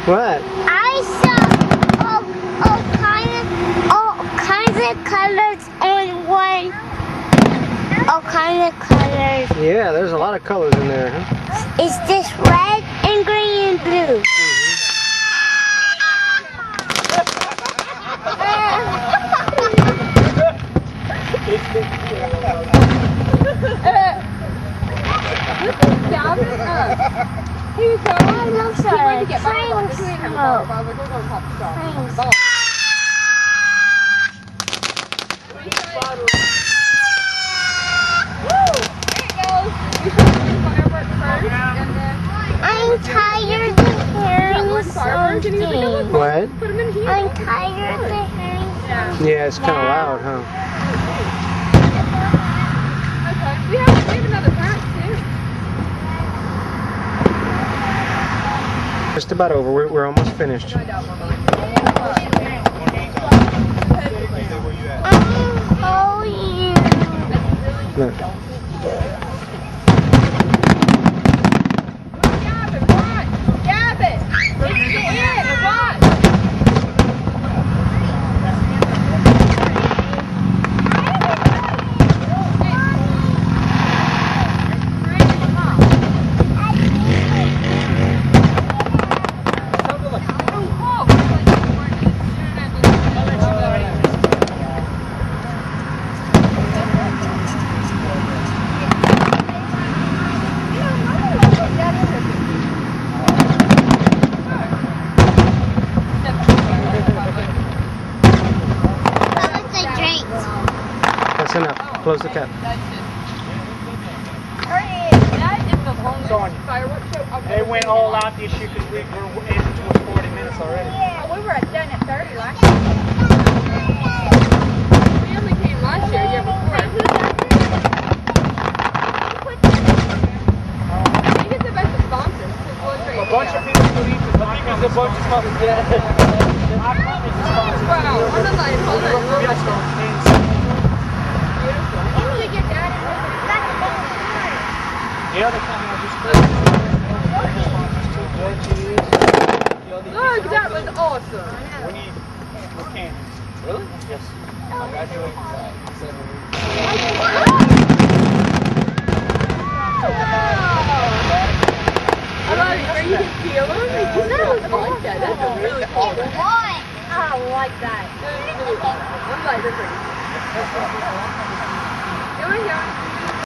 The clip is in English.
What? I saw all kinds of colors on one. All kinds of colors. Yeah, there's a lot of colors in there, huh? It's just red and green and blue. Here you go. I'm not sorry. Train smoke. I'm tired of hearing something. What? I'm tired of hearing something. Yeah, it's kind of loud, huh? Okay. We have another parent too. Just about over. We're almost finished. Oh, you. Look. That's enough. Close the cap. They went all out this year because we were aiming towards 40 minutes already. Yeah, we were done at 30 last year. We only came last year, year before. We get the best sponsors. A bunch of people believe the sponsors. A bunch of sponsors. Yeah. Wow, I'm not like, hold on. The other company I just Look, that was awesome. We need mechanics. Really? Yes. I graduated Are you can feel them? That was like that. That's a really cool one. I like that. That's really cool. I'm like, they're pretty. Go on,